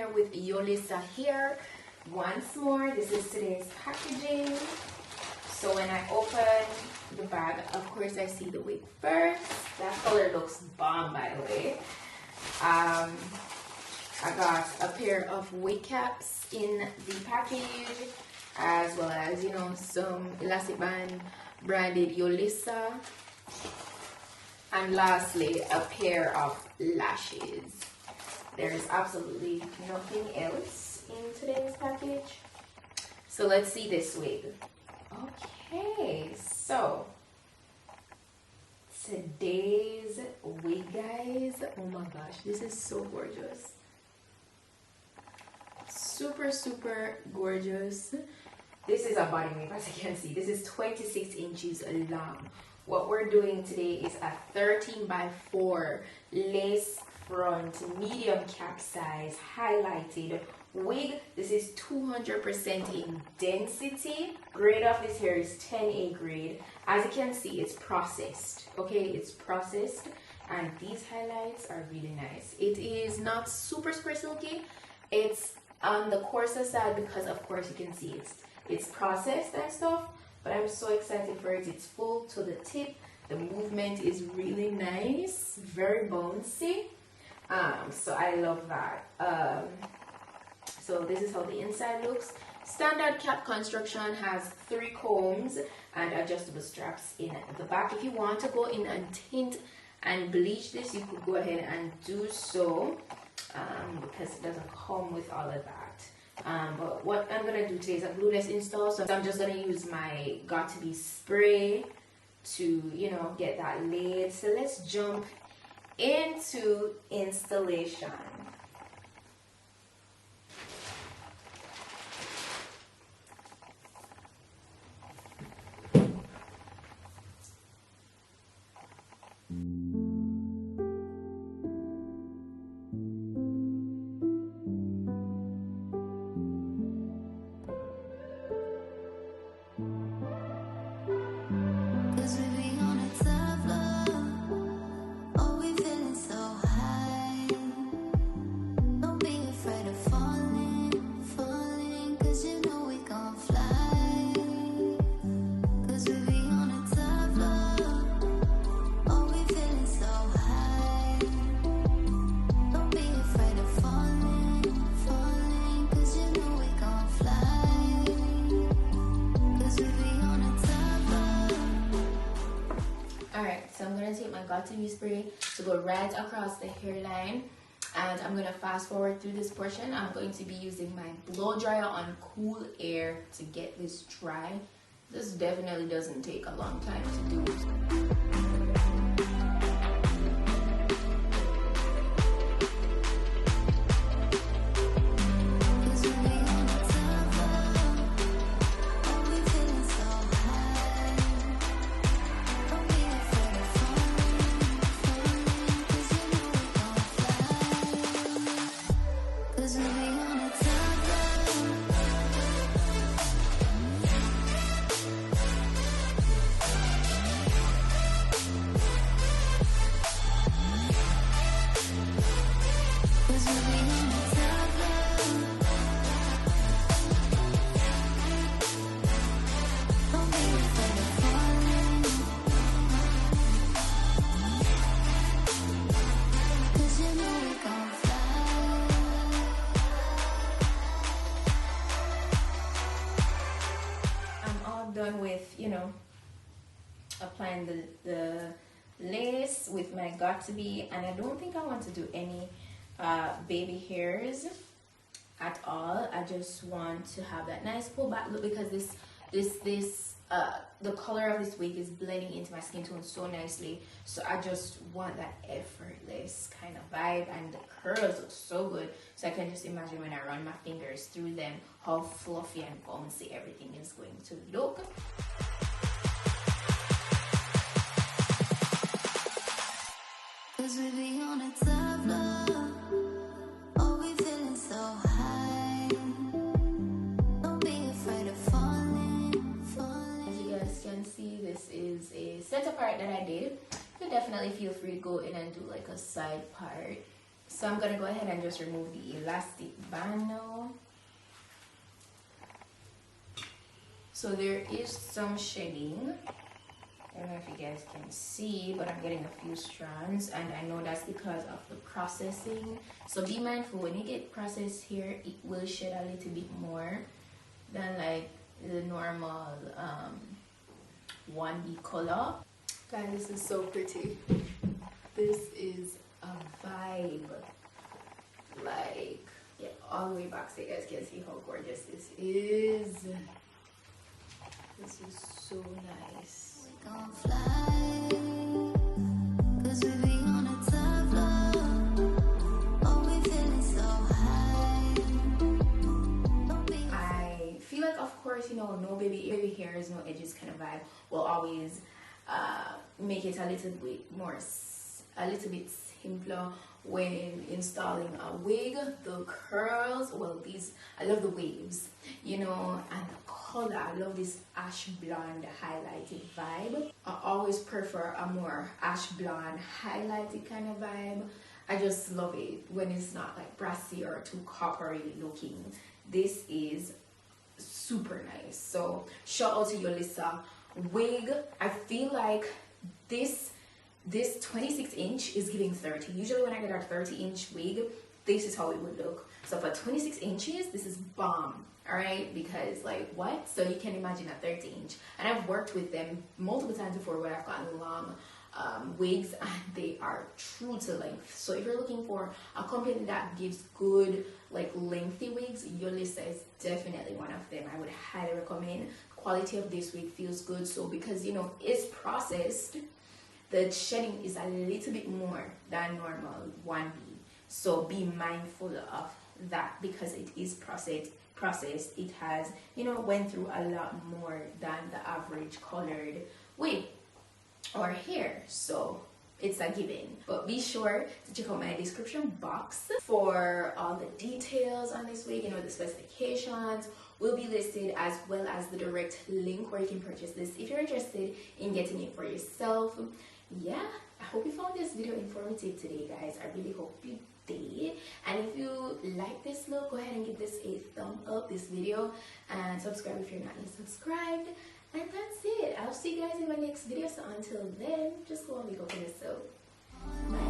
here with Yolissa here once more. This is today's packaging. So when I open the bag, of course I see the wig first. That color looks bomb, by the way. I got a pair of wig caps in the package, as well as, you know, some elastic band branded Yolissa. And lastly, a pair of lashes. There is absolutely nothing else in today's package. So let's see this wig. Okay, so today's wig, guys. Oh my gosh, this is so gorgeous. Super, super gorgeous. This is a body wig, as you can see. This is 26 inches long. What we're doing today is a 13 by 4 lace front, medium cap size, highlighted wig. This is 200% in density. Grade of this hair is 10A grade. As you can see, it's processed. Okay, it's processed, and these highlights are really nice. It is not super silky. It's on the coarser side because, of course, you can see it's processed and stuff. But I'm so excited for it. It's full to the tip. The movement is really nice, very bouncy. So I love that. So this is how the inside looks. Standard cap construction has 3 combs and adjustable straps in the back. If you want to go in and tint and bleach this, you could go ahead and do so, because it doesn't come with all of that. But what I'm gonna do today is a glueless install. So I'm just gonna use my Got To Be spray to, you know, get that laid. So let's jump into installation. Got To Be spray to go right across the hairline, and I'm gonna fast forward through this portion. I'm going to be using my blow dryer on cool air to get this dry. This definitely doesn't take a long time to do. Done with, you know, applying the lace with my Got To Be, and I don't think I want to do any baby hairs at all. I just want to have that nice pull back look, because the color of this wig is blending into my skin tone so nicely. So I just want that effortless kind of vibe, and the curls look so good. So I can just imagine when I run my fingers through them, how fluffy and bouncy everything is going to look. Cause we be on a top floor, oh, we feeling so high. Don't be afraid of falling. As you guys can see, this is a center part that I did. You can definitely feel free to go in and do like a side part So I'm gonna go ahead and just remove the elastic band now. So there is some shedding. I don't know if you guys can see, but I'm getting a few strands, and I know that's because of the processing. So be mindful when you get processed here, it will shed a little bit more than like the normal 1B color. Guys, this is so pretty. This is a vibe. Like, yeah, all the way back so you guys can see how gorgeous this is. This is so nice. I feel like, of course, you know, no baby hairs, no edges kind of vibe will always make it a little bit simpler when installing a wig. The curls, well, these, I love the waves, you know, and the color. I love this ash blonde highlighted vibe. I always prefer a more ash blonde highlighted kind of vibe. I just love it when it's not like brassy or too coppery looking. This is super nice. So shout out to Yolissa wig. I feel like this 26-inch is giving 30. Usually when I get a 30-inch wig, this is how it would look. So for 26 inches, this is bomb. All right, because like what? So you can imagine a 30-inch. And I've worked with them multiple times before where I've gotten long wigs, and they are true to length. So if you're looking for a company that gives good like lengthy wigs, Yolissa is definitely one of them. I would highly recommend. Quality of this wig feels good. So because, you know, it's processed, the shedding is a little bit more than normal 1B. So be mindful of that because it is processed. It has, you know, went through a lot more than the average colored wig or hair. So it's a given. But be sure to check out my description box for all the details on this wig. You know, the specifications will be listed, as well as the direct link where you can purchase this if you're interested in getting it for yourself. Yeah, I hope you found this video informative today, guys. I really hope you did. And if you like this look, go ahead and give this a thumb up, this video, and subscribe if you're not yet subscribed. And that's it. I'll see you guys in my next video. So until then, just go and make up for yourself. Bye.